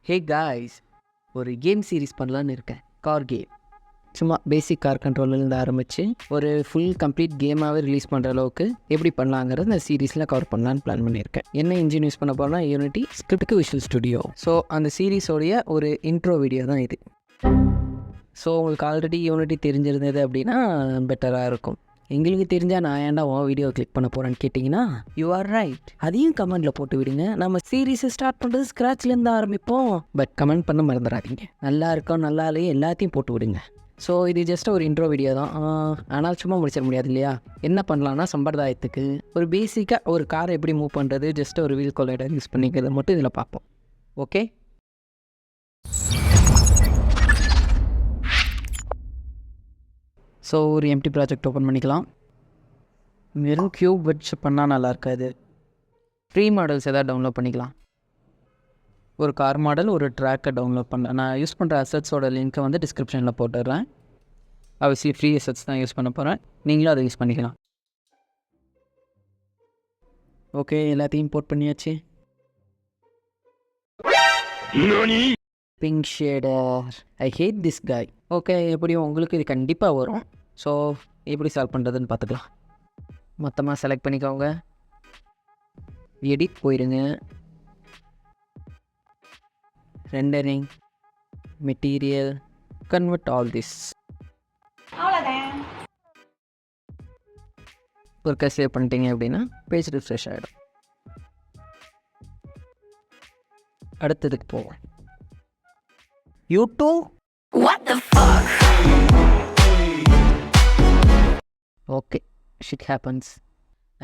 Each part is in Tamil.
ஹே காய்ஸ், ஒரு கேம் சீரிஸ் பண்ணலான்னு இருக்கேன். Car game. சும்மா பேசிக் கார் கண்ட்ரோலிருந்து ஆரம்பித்து ஒரு ஃபுல் கம்ப்ளீட் கேமாகவே ரிலீஸ் பண்ணுற அளவுக்கு எப்படி பண்ணலாங்கிறது இந்த சீரீஸில் கவர் பண்ணலான்னு பிளான் பண்ணியிருக்கேன். என்ன இன்ஜின் யூஸ் பண்ண போகிறோம்னா யூனிட்டி ஸ்கிரிப்டுக்கு விஷுவல் ஸ்டுடியோ. ஸோ அந்த சீரீஸோடைய ஒரு இன்ட்ரோ வீடியோ தான் இது. ஸோ உங்களுக்கு ஆல்ரெடி யூனிட்டி தெரிஞ்சிருந்தது அப்படின்னா பெட்டராக இருக்கும். எங்களுக்கு தெரிஞ்சால் நான் ஏன்டா உன் வீடியோ கிளிக் பண்ண போகிறேன்னு கேட்டிங்கன்னா யூ ஆர் ரைட். அதையும் கமெண்ட்டில் போட்டு விடுங்க. நம்ம சீரீஸை ஸ்டார்ட் பண்ணுறது ஸ்க்ராட்ச்லேருந்து ஆரம்பிப்போம். பட் கமெண்ட் பண்ண மறந்துடாதீங்க. நல்லா இருக்கோம் நல்லா இல்லையே எல்லாத்தையும் போட்டு விடுங்க. ஸோ இது ஜஸ்ட் ஒரு இன்ட்ரோ வீடியோ தான். ஆனால் சும்மா முடிச்சிட முடியாது இல்லையா? என்ன பண்ணலான்னா சம்பிரதாயத்துக்கு ஒரு பேசிக்காக ஒரு காரை எப்படி மூவ் பண்ணுறது, ஜஸ்ட் ஒரு வீல் கொலைடர் யூஸ் பண்ணிக்கிறத மட்டும் இதில் பார்ப்போம். ஓகே, ஸோ ஒரு எம்டி ப்ராஜெக்ட் ஓப்பன் பண்ணிக்கலாம். வெறும் க்யூப் வச்சு பண்ணால் நல்லா இருக்காது. ஃப்ரீ மாடல்ஸ் எதாவது டவுன்லோட் பண்ணிக்கலாம். ஒரு கார் மாடல், ஒரு ட்ராக்கை டவுன்லோட் பண்ணேன். நான் யூஸ் பண்ணுற அசட்ஸோட லிங்க்கை வந்து டிஸ்கிரிப்ஷனில் போட்டுடுறேன். ஆப்வியஸ்லி ஃப்ரீ அசட்ஸ் தான் யூஸ் பண்ண போகிறேன். நீங்களும் அதை யூஸ் பண்ணிக்கலாம். ஓகே, எல்லாத்தையும் இம்போர்ட் பண்ணியாச்சு. Pink shader, I hate this guy. Okay, எப்படியும் உங்களுக்கு இது கண்டிப்பாக வரும். ஸோ எப்படி சால்வ் பண்ணுறதுன்னு பார்த்துக்கலாம். மொத்தமாக செலக்ட் பண்ணிக்கோங்க. எடிட் போயிடுங்க. Rendering, material, convert all this. ஒர்க்கை சேவ் பண்ணிட்டீங்க அப்படின்னா பேஜ் ரிஃப்ரெஷ் ஆகிடும். அடுத்ததுக்கு போவோம். YouTube okay, shit happens.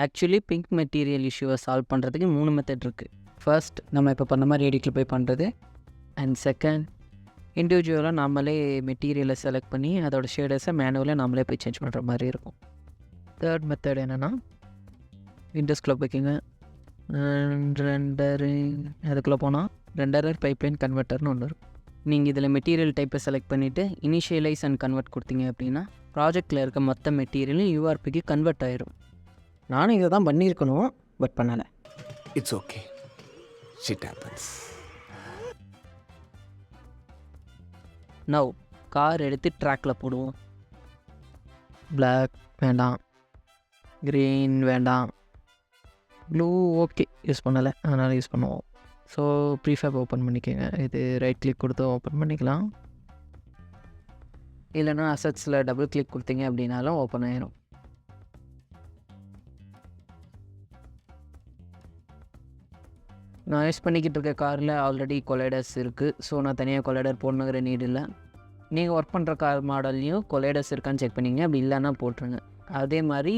Actually pink material இஷ்யூவை சால்வ் பண்ணுறதுக்கு 3 மெத்தட் இருக்குது. ஃபர்ஸ்ட், நம்ம இப்போ பண்ண மாதிரி எடிட்டில் போய் பண்ணுறது. அண்ட் செகண்ட், இண்டிவிஜுவலாக நாமளே மெட்டீரியலை செலக்ட் பண்ணி அதோட ஷேடர்ஸை மேனுவலாக நாமளே போய் சேஞ்ச் பண்ணுற மாதிரி இருக்கும். தேர்ட் மெத்தட் என்னென்னா, விண்டோஸ்குள்ளே போய்க்கிங்க. ரெண்டரிங், அதுக்குள்ளே போனால் ரெண்டரர் பைப்லைன் கன்வெர்ட்டர்னு ஒன்று இருக்கும். நீங்கள் இதில் மெட்டீரியல் டைப்பை செலக்ட் பண்ணிவிட்டு இனிஷியலைஸ் அண்ட் கன்வெர்ட் கொடுத்தீங்க அப்படின்னா ப்ராஜெக்டில் இருக்க மொத்த மெட்டீரியலும் யூஆர்பிக்கு கன்வெர்ட் ஆயிரும். நானும் இதை தான் பண்ணியிருக்கணும், பட் பண்ணலை. It's okay, shit happens. Now car எடுத்து ட்ராக்கில் போடுவோம். பிளாக் வேண்டாம், க்ரீன் வேண்டாம், ப்ளூ ஓகே யூஸ் பண்ணலை, அதனால் யூஸ் பண்ணுவோம். ஸோ ப்ரீஃபேப் ஓப்பன் பண்ணிக்கோங்க. இது ரைட் கிளிக் கொடுத்து ஓப்பன் பண்ணிக்கலாம். இல்லைன்னா அசட்ஸில் டபுள் கிளிக் கொடுத்தீங்க அப்படின்னாலும் ஓப்பன் ஆயிரும். நான் யூஸ் பண்ணிக்கிட்டு இருக்க காரில் ஆல்ரெடி கொலைடர்ஸ் இருக்குது. ஸோ நான் தனியாக கொலைடர் போடணுங்கிற நீட் இல்லை. நீங்கள் ஒர்க் பண்ணுற கார் மாடல்லையும் கொலைடர்ஸ் இருக்கான்னு செக் பண்ணிங்க. அப்படி இல்லைன்னா போட்டுருங்க. அதே மாதிரி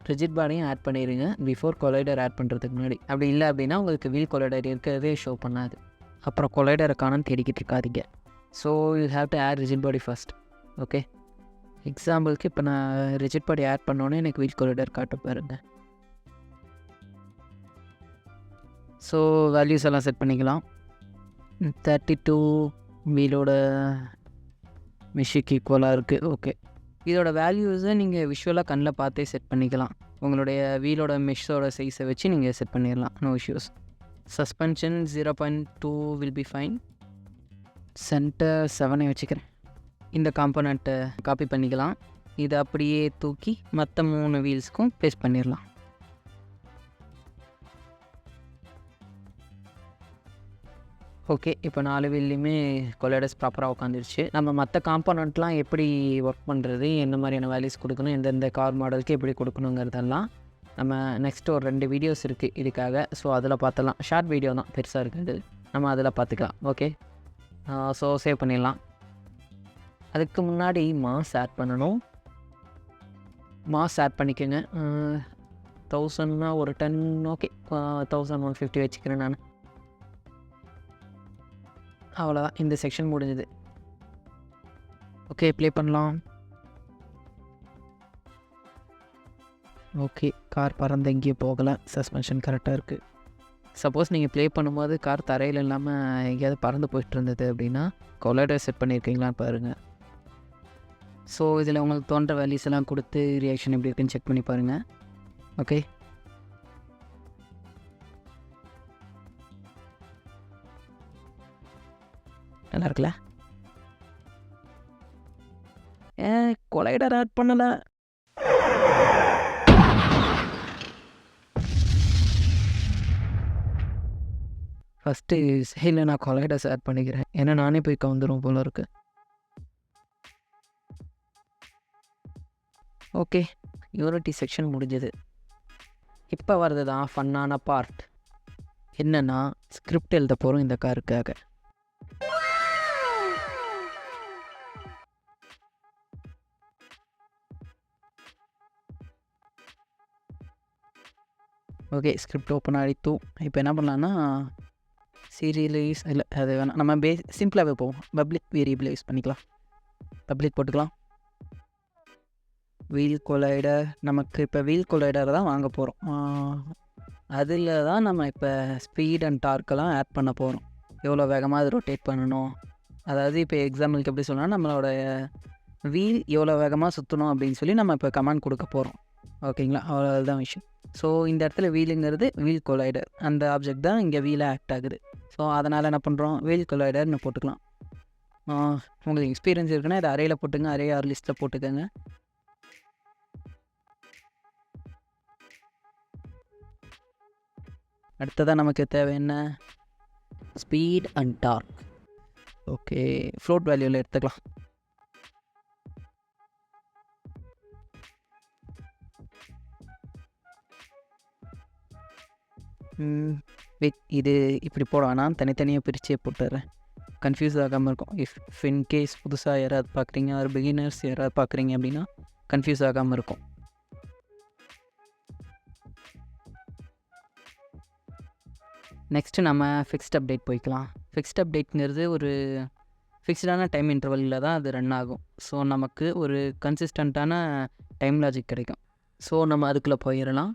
ரிஜிட் பாடியும் ஆட் பண்ணிடுங்க பிஃபோர் கொலைடர் ஆட் பண்ணுறதுக்கு முன்னாடி. அப்படி இல்லை அப்படின்னா உங்களுக்கு வீல் கொலைடர் இருக்கிறதே ஷோ பண்ணாது. அப்புறம் கொலைடரை காணன்னு தேடிக்கிட்டு இருக்காதீங்க. So you have to add rigid body first. Okay, எக்ஸாம்பிளுக்கு இப்போ நான் ரிஜிட் பாடி ஆட் பண்ணோன்னே எனக்கு வீல் கொலைடர் காட்ட பாருங்க. ஸோ வேல்யூஸ் எல்லாம் செட் பண்ணிக்கலாம். 32 வீலோட மெஷுக்கு ஈக்குவலாக இருக்குது. ஓகே, இதோட வேல்யூஸை நீங்கள் விஷுவலாக கண்ணில் பார்த்தே செட் பண்ணிக்கலாம். உங்களுடைய வீலோட மெஷ்ஷோட சைஸை வச்சு நீங்கள் செட் பண்ணிடலாம். No issues. Suspension 0.2 will be fine. Centre 7 வச்சுக்கிறேன். இந்த காம்போனண்ட்டை காப்பி பண்ணிக்கலாம். இதை அப்படியே தூக்கி மற்ற 3 வீல்ஸ்க்கும் பேஸ்ட் பண்ணிடலாம். ஓகே, இப்போ 4 வீல்லையுமே கொலைடர்ஸ் ப்ராப்பராக உட்காந்துருச்சு. நம்ம மற்ற காம்போனண்ட்லாம் எப்படி ஒர்க் பண்ணுறது, என்ன மாதிரியான வேல்யூஸ் கொடுக்கணும், எந்தெந்த கார் மாடலுக்கு எப்படி கொடுக்கணுங்கிறதெல்லாம் நம்ம நெக்ஸ்ட் ஒரு 2 வீடியோஸ் இருக்குது இதுக்காக. ஸோ அதில் பார்த்தலாம். ஷார்ட் வீடியோ தான், பெருசாக இருக்குது. நம்ம அதில் பார்த்துக்கலாம். ஓகே, ஸோ சேவ் பண்ணிடலாம். அதுக்கு முன்னாடி மாஸ் ஆட் பண்ணணும். மாஸ் ஆட் பண்ணிக்கோங்க. 1000னா ஒரு 10. ஓகே, 1150 வச்சுக்கிறேன் நான். அவ்வளோதான், இந்த செக்ஷன் முடிஞ்சுது. ஓகே, ப்ளே பண்ணலாம். ஓகே, கார் பறந்து எங்கேயும் போகலை. சஸ்பென்ஷன் கரெக்டாக இருக்குது. சப்போஸ் நீங்கள் ப்ளே பண்ணும்போது கார் தரையில் இல்லாமல் எங்கேயாவது பறந்து போயிட்டு இருந்தது அப்படின்னா கொலைடர் செட் பண்ணியிருக்கீங்களான்னு பாருங்கள். ஸோ இதில் உங்களுக்கு தோன்ற வேல்யூஸ் எல்லாம் கொடுத்து ரியாக்ஷன் எப்படி இருக்குன்னு செக் பண்ணி பாருங்கள். ஓகே, நல்லா இருக்குல்ல? கொலைடர் ஆட் பண்ணலை. ஃபஸ்ட்டு சைடில் நான் கொலைடர்ஸ் ஆட் பண்ணிக்கிறேன். ஏன்னா நானே போய் கவுந்துரும் போல இருக்கு. ஓகே, யூனிட்டி செக்ஷன் முடிஞ்சது. இப்போ வர்றது தான் ஃபன்னான பார்ட். என்னென்னா ஸ்கிரிப்ட் எழுத போகிறோம் இந்த காருக்காக. ஓகே, ஸ்கிரிப்ட் ஓப்பன் ஆகிட்டு இப்போ என்ன பண்ணலான்னா சீரியலைஸ் இல்லை அது வேணாம், நம்ம சிம்பிளாகவே போவோம். பப்ளிக் வேரியபிள் யூஸ் பண்ணிக்கலாம். பப்ளிக் போட்டுக்கலாம். வீல் கொலைடர், நமக்கு இப்போ வீல் கொலைடர் தான் வாங்க போகிறோம். அதில் தான் நம்ம இப்போ ஸ்பீட் அண்ட் டார்க்கெல்லாம் ஆட் பண்ண போகிறோம். எவ்வளோ வேகமாக அது ரொட்டேட் பண்ணணும், அதாவது இப்போ எக்ஸாம்பிளுக்கு எப்படி சொல்லணும்னா நம்மளோட வீல் எவ்வளோ வேகமாக சுற்றணும் அப்படின்னு சொல்லி நம்ம இப்போ கமாண்ட் கொடுக்க போகிறோம். ஓகேங்களா, அவ்வளோதான் விஷயம். ஸோ இந்த இடத்துல வீலுங்கிறது வீல் கொலைடர், அந்த ஆப்ஜெக்ட் தான் இங்கே வீலாக ஆக்ட் ஆகுது. ஸோ அதனால் என்ன பண்ணுறோம், வீல் கொலைடர்னு போட்டுக்கலாம். உங்களுக்கு எக்ஸ்பீரியன்ஸ் இருக்குன்னா இதை அரேயில் போட்டுங்க, அரே ஆர் லிஸ்ட்டில் போட்டுக்கோங்க. அடுத்ததாக நமக்கு தேவை என்ன, speed and torque. Okay, float வேல்யூவில் எடுத்துக்கலாம். இது இப்படி போடானா தனித்தனியாக பிரிச்சே போட்டுடுறேன், கன்ஃபியூஸ் ஆகாமல் இருக்கும். இஃப் இன்கேஸ் புதுசாக யாராவது பார்க்குறீங்க, ஒரு பிகினர்ஸ் யாராவது பார்க்குறீங்க அப்படின்னா கன்ஃபியூஸ் ஆகாமல் இருக்கும். நெக்ஸ்ட்டு நம்ம ஃபிக்ஸ்ட் அப்டேட் போய்க்கலாம். ஃபிக்ஸ்ட் அப்டேட்ங்கிறது ஒரு ஃபிக்ஸ்டான டைம் இன்டர்வலில் தான் அது ரன் ஆகும். ஸோ நமக்கு ஒரு கன்சிஸ்டண்ட்டான டைம் லாஜிக் கிடைக்கும். ஸோ நம்ம அதுக்குள்ளே போயிடலாம்.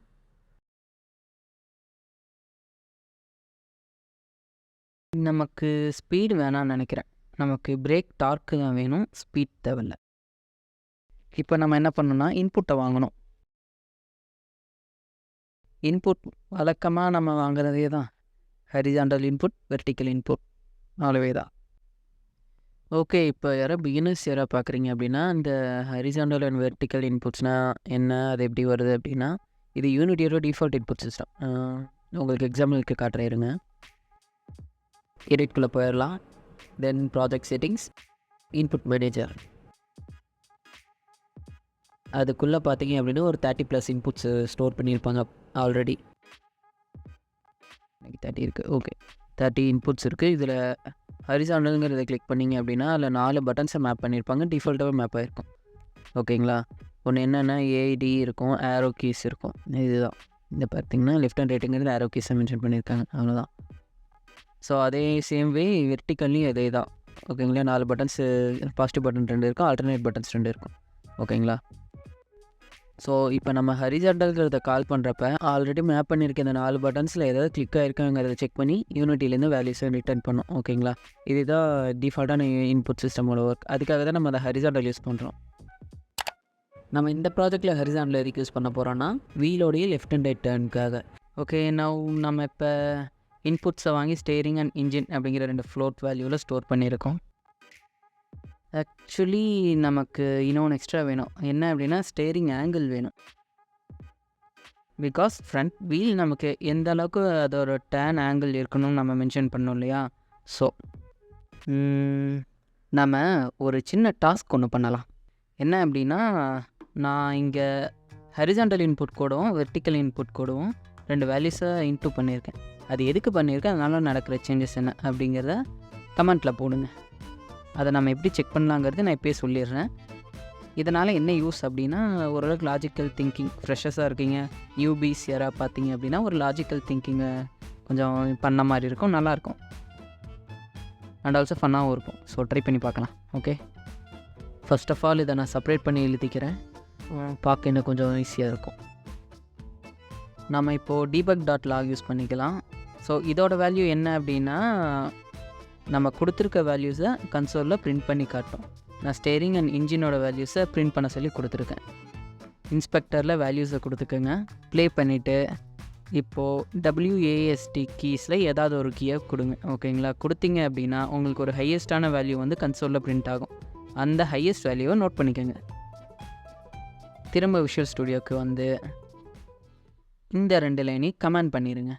நமக்கு ஸ்பீடு வேணான்னு நினைக்கிறேன், நமக்கு பிரேக் டார்க்கு தான் வேணும், ஸ்பீட் தேவையில்ல. இப்போ நம்ம என்ன பண்ணணும்னா இன்புட்டை வாங்கணும். இன்புட் வழக்கமாக நம்ம வாங்குறதே தான், ஹரிசாண்டல் இன்புட், வெர்டிக்கல் இன்புட், அவ்வளவே தான். ஓகே, இப்போ யாராவது பிகினர்ஸ் யாராவது பார்க்குறீங்க அப்படின்னா இந்த ஹரிசாண்டல் அண்ட் வெர்டிக்கல் இன்புட்ஸ்னால் என்ன, அது எப்படி வருது அப்படின்னா இது யூனிட்டியோட டிஃபால்ட் இன்புட் சிஸ்டம். உங்களுக்கு எக்ஸாம்பிளுக்கு காட்டுறேன் இருங்க. எடிட்குள்ளே போயிடலாம். தென் ப்ராஜெக்ட் செட்டிங்ஸ், இன்புட் மேனேஜர். அதுக்குள்ளே பார்த்தீங்க அப்படின்னா ஒரு 30+ இன்புட்ஸ் ஸ்டோர் பண்ணியிருப்பாங்க ஆல்ரெடி. 30 இருக்குது. ஓகே, 30 இன்புட்ஸ் இருக்குது. இதில் ஹரிசாண்டல்ங்கிறத கிளிக் பண்ணிங்க அப்படின்னா அதில் 4 பட்டன்ஸை மேப் பண்ணியிருப்பாங்க, டிஃபால்ட்டாகவே மேப் ஆகிருக்கும். ஓகேங்களா, ஒன்று என்னென்னா ஏஐடி இருக்கும், ஆரோ கீஸ் இருக்கும். இதுதான் இந்த பார்த்தீங்கன்னா லெஃப்ட் அண்ட் ரைட்டுங்கிறது ஆரோ கீஸை மென்ஷன் பண்ணியிருக்காங்க, அவ்வளோதான். ஸோ அதே சேம் வே வெர்டிக்கல்லையும் அதே தான். ஓகேங்களா, 4 பட்டன்ஸு, பாசிட்டிவ் பட்டன் 2 இருக்கும், ஆல்டர்னேட் பட்டன்ஸ் 2 இருக்கும். ஓகேங்களா, ஸோ இப்போ நம்ம ஹரிசாண்டல்ங்கிறத கால் பண்ணுறப்ப ஆல்ரெடி மேப் பண்ணியிருக்க இந்த 4 பட்டன்ஸில் ஏதாவது கிளிக் ஆகிருக்காங்கிறத செக் பண்ணி யூனிட்டிலேருந்து வேல்யூஸை ரிட்டர்ன் பண்ணோம். ஓகேங்களா, இதுதான் டிஃபால்ட்டான இன்புட் சிஸ்டமோட ஒர்க். அதுக்காக தான் நம்ம அதை ஹரிசாண்டல் யூஸ் பண்ணுறோம். நம்ம இந்த ப்ராஜெக்டில் ஹரிசாண்டல் எதுக்கு யூஸ் பண்ண போகிறோன்னா வீலோடைய லெஃப்ட் அண்ட் ரைட் டர்னுக்காக. ஓகே, நம்ம இப்போ இன்புட்ஸை வாங்கி ஸ்டேரிங் அண்ட் இன்ஜின் அப்படிங்கிற 2 ஃப்ளோட் வேல்யூவில் ஸ்டோர் பண்ணியிருக்கோம். ஆக்சுவலி நமக்கு இன்னொன்று எக்ஸ்ட்ரா வேணும். என்ன அப்படின்னா ஸ்டேரிங் ஆங்கிள் வேணும். பிகாஸ் ஃப்ரண்ட் வீல் நமக்கு எந்த அளவுக்கு அதோட டேன் ஆங்கிள் இருக்கணும்னு நம்ம மென்ஷன் பண்ணோம் இல்லையா. ஸோ நம்ம ஒரு சின்ன டாஸ்க் ஒன்று பண்ணலாம். என்ன அப்படின்னா நான் இங்கே ஹரிசாண்டல் இன்புட் கோடவும் வெர்டிக்கல் இன்புட் கோடவும் 2 வேல்யூஸை இன்டூ பண்ணியிருக்கேன். அது எதுக்கு பண்ணியிருக்கேன், அதனால் நடக்கிற சேஞ்சஸ் என்ன அப்படிங்கிறத கமெண்ட்டில் போடுங்க. அதை நம்ம எப்படி செக் பண்ணலாங்கிறது நான் இப்போயே சொல்லிடுறேன். இதனால் என்ன யூஸ் அப்படின்னா ஓரளவுக்கு லாஜிக்கல் திங்கிங், ஃப்ரெஷஸாக இருக்கீங்க, நியூபீஸ் யாராவது பார்த்தீங்க அப்படின்னா ஒரு லாஜிக்கல் திங்கிங்கை கொஞ்சம் பண்ண மாதிரி இருக்கும், நல்லாயிருக்கும். அண்ட் ஆல்சோ ஃபன்னாகவும் இருக்கும். ஸோ ட்ரை பண்ணி பார்க்கலாம். ஓகே, ஃபர்ஸ்ட் ஆஃப் ஆல் இதை நான் செப்பரேட் பண்ணி எழுதிக்கிறேன், பார்க்க இன்னும் கொஞ்சம் ஈஸியாக இருக்கும். நம்ம இப்போது debug.log யூஸ் பண்ணிக்கலாம். ஸோ இதோட வேல்யூ என்ன அப்படின்னா நம்ம கொடுத்துருக்க வேல்யூஸை கன்சோலில் பிரிண்ட் பண்ணி காட்டும். நான் ஸ்டேரிங் அண்ட் இன்ஜினோட வேல்யூஸை பிரிண்ட் பண்ண சொல்லி கொடுத்துருக்கேன். இன்ஸ்பெக்டரில் வேல்யூஸை கொடுத்துக்கோங்க. ப்ளே பண்ணிவிட்டு இப்போது WASD கீஸில் ஏதாவது ஒரு கீயை கொடுங்க. ஓகேங்களா? கொடுத்தீங்க அப்படின்னா உங்களுக்கு ஒரு ஹையஸ்ட்டான வேல்யூ வந்து கன்சோலில் பிரிண்ட் ஆகும். அந்த ஹையஸ்ட் வேல்யூவை நோட் பண்ணிக்கோங்க. திரும்ப விஷுவல் ஸ்டுடியோக்கு வந்து இந்த 2 லைனையும் கமெண்ட் பண்ணிடுங்க.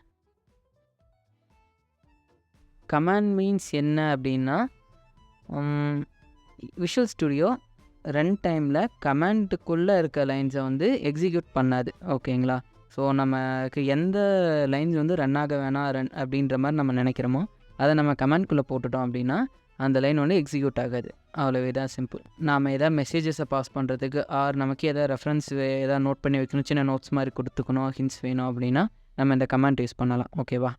கமாண்ட் மீன்ஸ் என்ன அப்படின்னா, விஷுவல் ஸ்டுடியோ ரன் டைமில் கமாண்டுக்குள்ளே இருக்க லைன்ஸை வந்து எக்ஸிக்யூட் பண்ணாது. ஓகேங்களா? ஸோ நமக்கு எந்த லைன்ஸ் வந்து ரன் ஆக வேணாம் அப்படின்ற மாதிரி நம்ம நினைக்கிறோமோ அதை நம்ம கமாண்ட்குள்ளே போட்டுட்டோம் அப்படின்னா அந்த லைன் வந்து எக்ஸிக்யூட் ஆகாது. அவ்வளோவே தான் சிம்பிள். நாம் எதாவது மெசேஜஸை பாஸ் பண்ணுறதுக்கு நமக்கு எதாவது ரெஃபரன்ஸ் எதாவது நோட் பண்ணி வைக்கணும், சின்ன நோட்ஸ் மாதிரி கொடுத்துக்கணும், ஹிண்ட்ஸ் வேணும் அப்படின்னா நம்ம இந்த கமாண்ட் யூஸ் பண்ணலாம். ஓகேவா?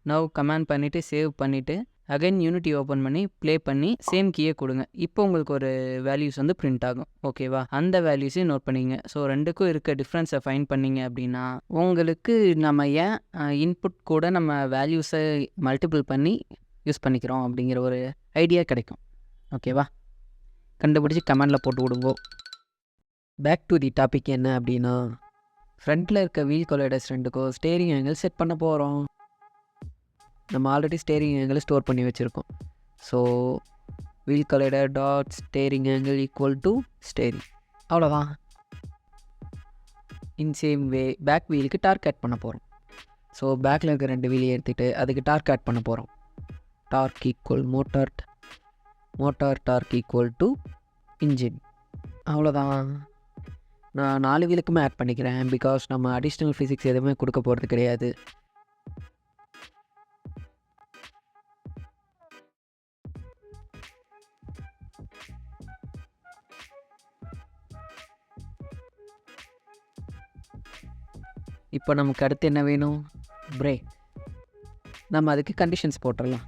நவ் கமாண்ட் பண்ணிவிட்டு சேவ் பண்ணிவிட்டு அகைன் யூனிட்டி ஓப்பன் பண்ணி ப்ளே பண்ணி சேம் கீயை கொடுங்க. இப்போ உங்களுக்கு ஒரு வேல்யூஸ் வந்து பிரிண்ட் ஆகும். ஓகேவா? அந்த வேல்யூஸையும் நோட் பண்ணிங்க. ஸோ ரெண்டுக்கும் இருக்க டிஃப்ரென்ஸை ஃபைண்ட் பண்ணிங்க அப்படின்னா உங்களுக்கு நம்ம ஏன் இன்புட் கூட நம்ம வேல்யூஸை மல்டிபிள் பண்ணி யூஸ் பண்ணிக்கிறோம் அப்படிங்கிற ஒரு ஐடியா கிடைக்கும். ஓகேவா? கண்டுபிடிச்சி கமெண்டில் போட்டு விடுங்கோ. பேக் டு தி டாபிக் என்ன அப்படின்னா, ஃப்ரண்ட்டில் இருக்க வீல் கொலைடர்ஸ் ரெண்டுக்கும் ஸ்டேரிங் ஆங்கிள் செட் பண்ண போகிறோம். நம்ம ஆல்ரெடி ஸ்டேரிங் ஆங்கிள் ஸ்டோர் பண்ணி வச்சுருக்கோம். So wheel collider dot steering angle equal to steering. அவ்வளோதான். இன் சேம் வே பேக் வீலுக்கு டார்க் ஆட் பண்ண போகிறோம். ஸோ பேக்கில் இருக்க 2 வீலையும் எடுத்துகிட்டு அதுக்கு டார்க் ஆட் பண்ண போகிறோம். Dark equal motor dark equal to engine. அவ்வளோதான். நான் 4 வீலுக்குமே ஆட் பண்ணிக்கிறேன். பிகாஸ் நம்ம அடிஷ்னல் ஃபிசிக்ஸ் எதுவுமே கொடுக்க போகிறது கிடையாது. இப்போ நமக்கு அடுத்து என்ன வேணும்? பிரேக். நம்ம அதுக்கு கண்டிஷன்ஸ் போட்டுடலாம்.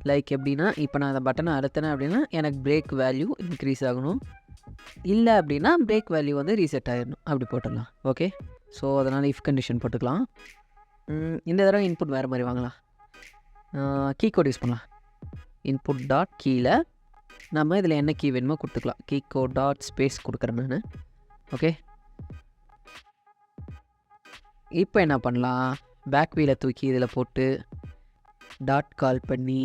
லைக் எப்படின்னா, இப்போ நான் அந்த பட்டனை அழுத்தினேன் அப்படின்னா எனக்கு பிரேக் வேல்யூ இன்க்ரீஸ் ஆகணும், இல்லை அப்படின்னா பிரேக் வேல்யூ வந்து ரீசெட் ஆகிடணும். அப்படி போட்டுடலாம். ஓகே? ஸோ அதனால் இஃப் கண்டிஷன் போட்டுக்கலாம். இந்த தடவை இன்புட் வேறு மாதிரி வாங்கலாம். கீ கோட் யூஸ் பண்ணலாம். இன்புட் டாட் கீழே நம்ம இதில் என்ன கீ வேணுமோ கொடுத்துக்கலாம். கீ கோட் டாட் ஸ்பேஸ் கொடுக்குறேன் நான். ஓகே? இப்போ என்ன பண்ணலாம்? பேக் வீலை தூக்கி இதில் போட்டு டாட் கால் பண்ணி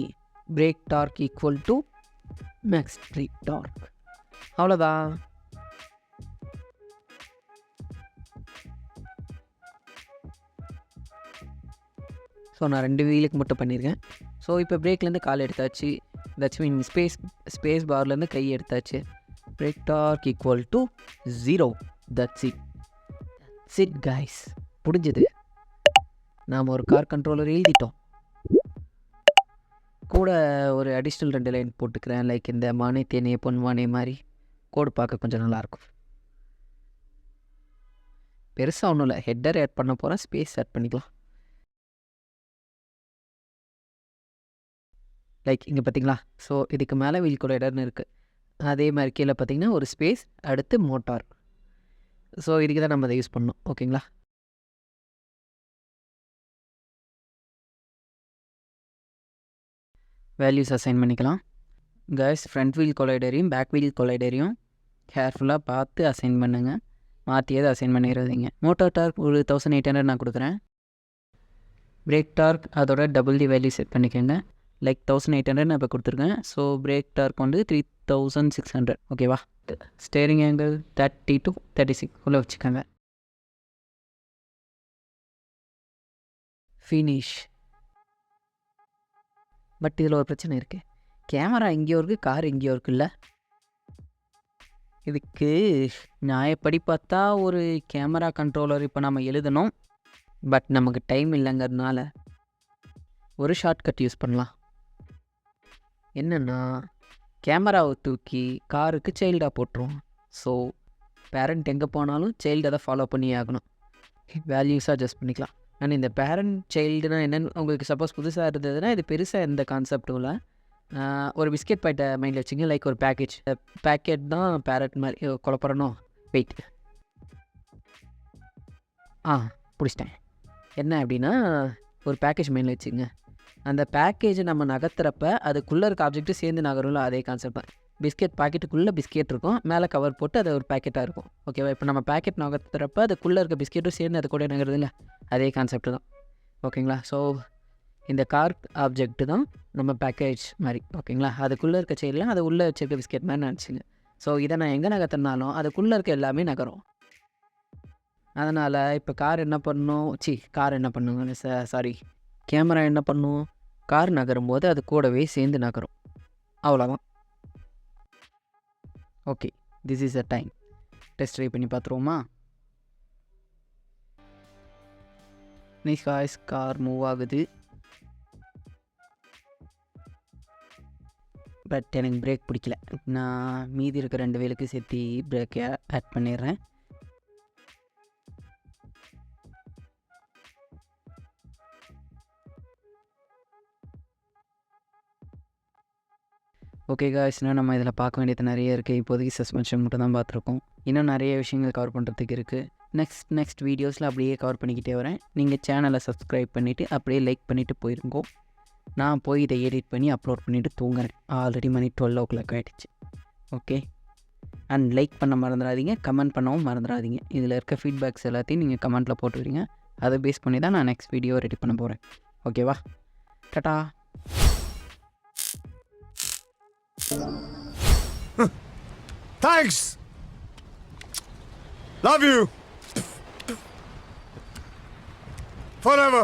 brake torque equal to max brake torque. அவ்வளோதான். ஸோ நான் 2 வீலுக்கு மட்டும் பண்ணியிருக்கேன். ஸோ இப்போ பிரேக்லேருந்து கால் எடுத்தாச்சு. தட்ஸ் மீன் ஸ்பேஸ் பார்லேருந்து கை எடுத்தாச்சு. Break torque equal to 0. That's it guys. முடிஞ்சது. நாம் ஒரு கார் கண்ட்ரோலர் எழுதிட்டோம். கூட ஒரு அடிஷ்னல் 2 லைன் போட்டுக்கிறேன். லைக் இந்த மானே தேனே பொன்மானே மாதிரி கோடு பார்க்க கொஞ்சம் நல்லாயிருக்கும். பெருசாக ஒன்றும் இல்லை. ஹெட்டர் ஆட் பண்ண போகிறேன், ஸ்பேஸ் ஆட் பண்ணிக்கலாம். லைக் இங்கே பார்த்தீங்களா? ஸோ இதுக்கு மேலே வீல் கொலைடர்னு இருக்குது. அதே மாதிரி கீழே பார்த்தீங்கன்னா ஒரு ஸ்பேஸ், அடுத்து மோட்டார். ஸோ இதுக்கு தான் நம்ம அதை யூஸ் பண்ணணும். ஓகேங்களா? வேல்யூஸ் அசைன் பண்ணிக்கலாம். கைஸ், ஃப்ரண்ட் வீல் கொலைடரையும் பேக் வீல் கொலைடரையும் கேர்ஃபுல்லாக பார்த்து அசைன் பண்ணுங்கள். மாற்றியதை அசைன் பண்ணிடுறீங்க. மோட்டார் டார்க் ஒரு 1800 நான் கொடுக்குறேன். பிரேக் டார்க் அதோட டபுள் தி வேல்யூ செட் பண்ணிக்கோங்க. லைக் 1800 நான் இப்போ கொடுத்துருக்கேன். ஸோ பிரேக் டார்க் வந்து 3600. ஓகேவா? ஸ்டேரிங் ஆங்கிள் 30 to 36 உள்ள வச்சுக்கோங்க. ஃபினிஷ். பட் இதில் ஒரு பிரச்சனை இருக்குது. கேமரா எங்கேயோ இருக்குது, கார் எங்கேயோ இருக்குல்ல. இதுக்கு நியாயப்படி பார்த்தா ஒரு கேமரா கண்ட்ரோலர் இப்போ நம்ம எழுதணும். பட் நமக்கு டைம் இல்லைங்கிறதுனால ஒரு ஷார்ட்கட் யூஸ் பண்ணலாம். என்னென்னா, கேமராவை தூக்கி காருக்கு சைல்டாக போட்டுருவோம். ஸோ பேரண்ட் எங்கே போனாலும் சைல்டு அதை ஃபாலோ பண்ணி ஆகணும். வேல்யூஸாக அட்ஜஸ்ட் பண்ணிக்கலாம். அண்ட் இந்த பேரண்ட் சைல்டுனா என்னென்னு உங்களுக்கு சப்போஸ் புதுசாக இருந்ததுன்னா இது பெருசாக எந்த கான்செப்டும் இல்லை. ஒரு பிஸ்கெட் பாக்கெட்டை மைண்டில் வச்சுங்க. லைக் ஒரு பேக்கெட் தான் பேரட் மாதிரி குழப்பறணும். வெயிட், பிடிச்சிட்டேன். என்ன அப்படின்னா, ஒரு பேக்கேஜ் மைண்டில் வச்சுங்க. அந்த பேக்கேஜை நம்ம நகர்த்துறப்ப அதுக்குள்ளே இருக்க ஆப்ஜெக்ட்டு சேர்ந்து நகரும்ல, அதே கான்செப்ட் தான். பிஸ்கெட் பாக்கெட்டுக்குள்ளே பிஸ்கெட் இருக்கும், மேலே கவர் போட்டு அது ஒரு பேக்கெட்டாக இருக்கும். ஓகேவா? இப்போ நம்ம பேக்கெட் நகர்த்துறப்ப அதுக்குள்ளே இருக்க பிஸ்கெட்டும் சேர்ந்து அது கூட நகருது இல்லை, அதே கான்செப்ட் தான். ஓகேங்களா. ஸோ இந்த கார் ஆப்ஜெக்ட் தான் நம்ம பேக்கேஜ் மாதிரி, ஓகேங்களா. அதுக்குள்ளே இருக்க செயலில் அது உள்ளே வச்சிருக்க பிஸ்கெட் மாதிரி நினச்சிங்க. ஸோ இதை நான் எங்கே நகர்த்தினாலும் அதுக்குள்ளே இருக்க எல்லாமே நகரும். அதனால் இப்போ கார் என்ன பண்ணும், கார் என்ன பண்ணுங்க, சாரி, கேமரா என்ன பண்ணும், கார் நகரும் போது அது கூடவே சேர்ந்து நகரும். அவ்வளோதான். Okay, this is a time. Test try பண்ணி பார்த்துருவோமா? நைஸ் காய்ஸ், கார் மூவ் ஆகுது. பட் எனக்கு பிரேக் பிடிக்கல. நான் மீதி இருக்க 2 வேலுக்கு சேர்த்து பிரேக்கை ஆட் பண்ணிடுறேன். ஓகே காய்ஸ், இன்னும் நம்ம இதில் பார்க்க வேண்டியது நிறைய இருக்குது. இப்போதைக்கு சஸ்பென்ஷன் மட்டும் தான் பார்த்துருக்கோம். இன்னும் நிறைய விஷயங்கள் கவர் பண்ணுறதுக்கு இருக்குது. நெக்ஸ்ட் வீடியோஸில் அப்படியே கவர் பண்ணிக்கிட்டே வரேன். நீங்கள் சேனலை சப்ஸ்கிரைப் பண்ணிவிட்டு அப்படியே லைக் பண்ணிவிட்டு போயிருங்கோ. நான் போய் இதை எடிட் பண்ணி அப்லோட் பண்ணிவிட்டு தூங்குறேன். ஆல்ரெடி மணி 12 ஆகிடுச்சு. ஓகே, அண்ட் லைக் பண்ண மறந்துடாதீங்க, கமெண்ட் பண்ணவும் மறந்துடாதீங்க. இதில் இருக்க ஃபீட்பேக்ஸ் எல்லாத்தையும் நீங்கள் கமெண்ட்டில் போட்டு வரீங்க. அதை பேஸ் பண்ணி தான் நான் நெக்ஸ்ட் வீடியோ ரெடி பண்ண போகிறேன். ஓகேவா? Tata. Thanks! Love you! Forever!